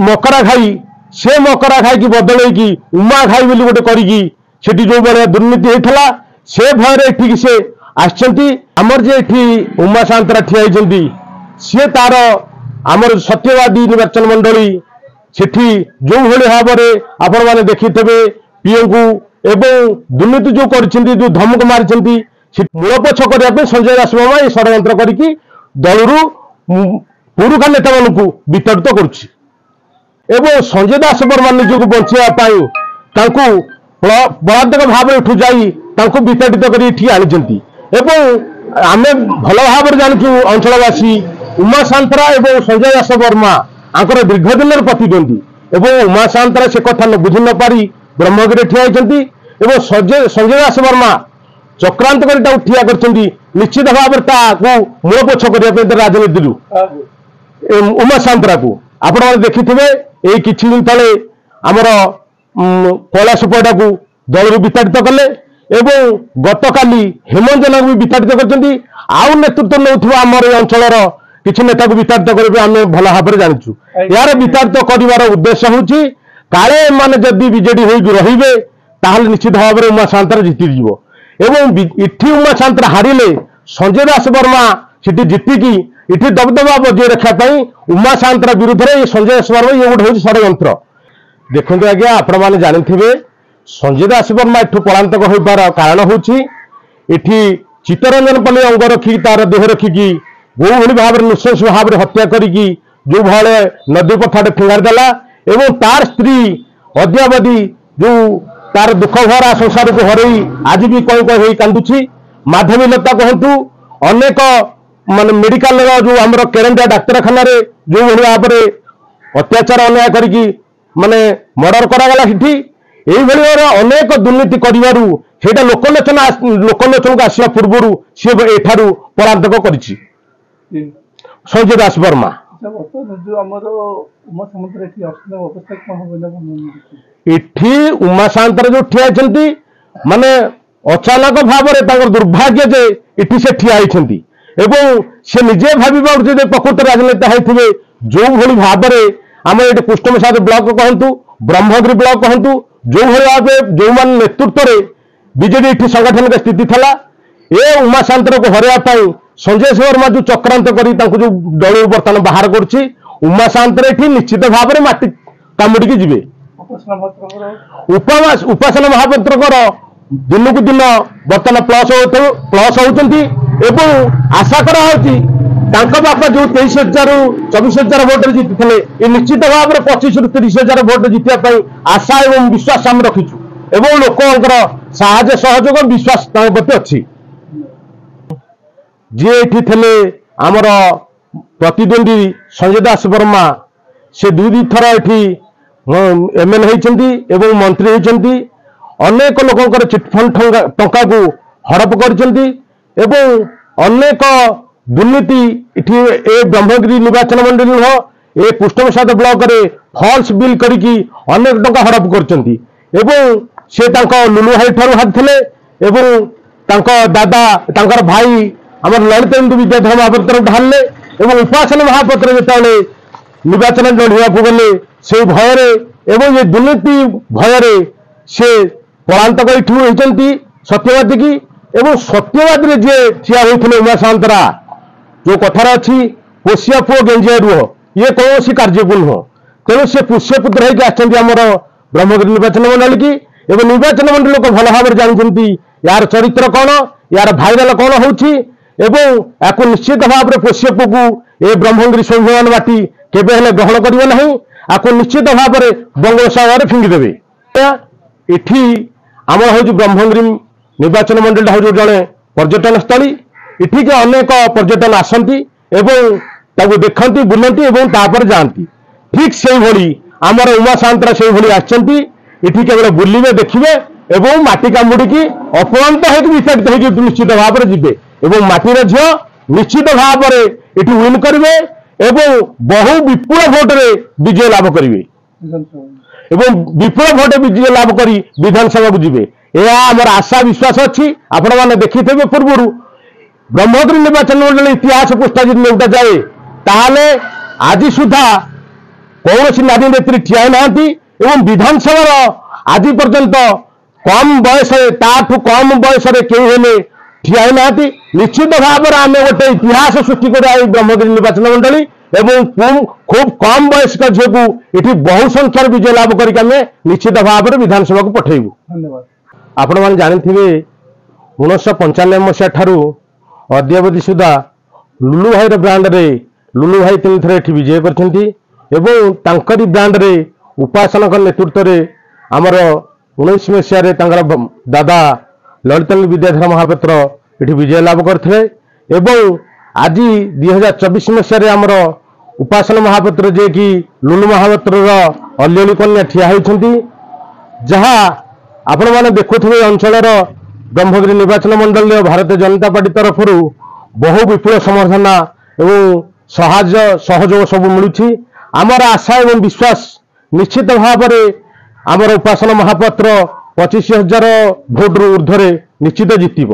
मकरा खाई से मकरा खाई की बदल की उमा खाई बोली गोटे करी जो भाया दुर्नीति होता से भयर एठिक से आमर जे उमा सान्तरा ठिया सी तार आमर सत्यवादी निर्वाचन मंडली सेठी जो भाई भाव में आपण मैंने देखिए पीओ को एवं दुर्नीति जो कर धमक मारी मूलपोछ करने संजय दासवर्मा ये षड्यंत्र करके दलू पुरुखा नेता मानू विताड़ित कर संजय दासवर्मा निजक बचाई बलात्मक भाव उठू जा विताड़ित कर आम भल भाव जानू अंचलवासी उमा सान्तरा और संजय दासवर्मा आंकर दीर्घ दिन प्रतिद्वंदी उमा सान्तरा से कथा न बुझी न पारी ब्रह्मगिरी ठिया संजय दासवर्मा चक्रांत कर ठिया कर निश्चित भाव में मूलपोछ करने राजनीति उमा सान्तरा को आपण मैंने देखिथे ये किछि दिन तले आमर कैलाश परिडा को दल विताड़ित कले एवं गतकाली हेमंत जेना भी विताड़ित कर आउ नेतृत्व नौथुवा आमर अंचल किसी नेता को विताड़ित करेंगे आम भल भाव में जानूँ यार विताड़ित कर उद्देश्य हूँ काले माने जदि बीजेडी हो रे ताहले निश्चित भाव में उमा सान्तरा जीतीजी एवं इठी उमा सान्तरा हारिले संजय दासवर्मा सीटी जीतिकी इठी दबदबा बजाय रखापी उमा सान्तरा विरुद्ध में संजय दासवर्मा ये गोटे हूँ षड्यंत्र देखते आज्ञा आपण मैंने जानी संजय दासवर्मा एठू पलायक होबार कारण हूँ चित्तरंजन पल्ली अंग रखिकी तार देह रखिकी जो भाई भाव में नृशंस भाव में हत्या करी जो भाई नदी पथाटे फिंगारदेला एवं तार स्त्री अद्यावधि जो तार दुख भरा संसार को हरई आज भी कई कई कांदुची माधवी लता कहतु अनेक मान मेडिकल जो आम केरेन्टिया डाक्तखाना जो भाव में अत्याचार अन्याय करी माने मर्डर करागला ये अनेक दुर्नीति कर लोकलोचन को आसवा पूर्व सी एठारू पलायक कर संजय दासवर्मा इठी उमा सान्तरा जो ठिया माने अचानक भाव में दुर्भाग्य जे इठी से ठिया एवं से निजे भाव प्रकृत राजनेता होते जो भाई भाव में आम ये कुष्टमसाद ब्लॉक कहतु ब्रह्मगिरी ब्लॉक कहतु जो भाव में जो मान नेतृत्व में बीजेडी इठी संगठन स्थिति था ये उमा सान्तरा को हरवा संजय दासवर्मा जो चक्रांत करी जो दल बर्तमान बाहर कर उमा सान्तरा ये निश्चित भाव में माटी कामुड़ी जी उपासना महापात्र दिन को दिन बर्तमान प्लस होती आशा बापा जो 23,000 24,000 भोट जीति ये निश्चित भाव में 25,000 ରୁ 30,000 भोट जीतने आशा और विश्वास आम रखीचु एवं लोकर साहाय्य सहयोग विश्वास प्रति अच्छी जी ये थे आमर प्रतिद्वंदी संजय दासवर्मा से 2 थर ये एमएलए होती मंत्री होती अनेक लोकंर चिटफंड टंका को हड़प कर अनेक दुर्नीति ए ब्रह्मगिरी निर्वाचन मंडली नुह ए कुष्टमसाद ब्लॉक रे फॉल्स बिल करी अनेक टंका हड़प कर लुलु भाई ठार हारते दादा भाई आम ललितेन्दु विद्याधर महापात्र ढाले उपासना महापात्र जो निर्वाचन लड़वा गले से भय ये दुर्नीति भय से पलायक इठू होती सत्यवादी की सत्यवादी जी ठिया होते उमा सान्तरा जो कथार अच्छी पोषिया पुओ गेंजिया रुह ये कौन कार्य को नुह तेणु से पुष्यपुत्र होकर आमर ब्रह्मगिरी निर्वाचन मंडली की निर्वाचन मंडल लोक भल भाव जानते यार चरित्र कौन यार भाईराल कौन होची या निश्चित भाव में पोष्यपु को ए ब्रह्मगिरी सौम्यमान बाटी केबे हेले ग्रहण करिवे नहीं या निश्चित भाव में बंगोपसागर फिंगिदेवे इठी आम हूँ ब्रह्मगिरी निर्वाचन मंडल हूँ जड़े पर्यटन स्थली इठी के अनेक पर्यटन आसती देखती बुलती और जाती ठीक से भाई आमर उमा सान्तरा से भाई आसती इठी केवल बुलिबे देखिए एवं माटी कामुड़ी अपरांत होगी विस्तारित होगी निश्चित भाव में जीवे एवं माटीर झील निश्चित भाव में इठी विन करेंगे एवं बहु विपुल भोटे विजय लाभ करेंगे विपुल भोटे विजय लाभ कर विधानसभा को जीवे यह आमर आशा विश्वास अच्छी आपण मैंने देखी थे पूर्व ब्रह्मगिरी निर्वाचन मंडल इतिहास पुस्ता जी नेउटा जाए ताहले आज सुधा कौन नारी नेत्री ठिया ना विधानसभा आज पर्यंत कम बयस कम बयस कहीं ठिया ना निश्चित भाव में आम गोटे इतिहास सृष्टि कर ब्रह्मगिरी निर्वाचन मंडली एवं खूब कम वयस्क झील को ये बहु संख्यार विजय लाभ करके निश्चित भाव में विधानसभा को पठेबू। धन्यवाद। आपण मैंने जानते 1995 मसीहा ठारू अद्यावधि सुधा लुलु भाई ब्रांड रे लुलु भाई 3 थर ये विजय करती ब्रांड रे उपासना नेतृत्व में आमर 19 मसीह दादा ललितेन्द्र विद्याधर महापात्र ये विजय लाभ करते आज 2024 मसीह आमर उपासना महापात्र जे कि लुलु महापात्र अलिअली कन्या ठिया होती जहाँ आपण मैंने देखुवे अंचल ब्रह्मगिरी निर्वाचन मंडल भारतीय जनता पार्टी तरफ बहु विपुल समर्थना एवं सहयोग सब मिलूँ। आमर आशा एवं विश्वास निश्चित भाव में आमर उपासना महापात्र 25,000 भोट ऊर्ध्व निश्चित जितब।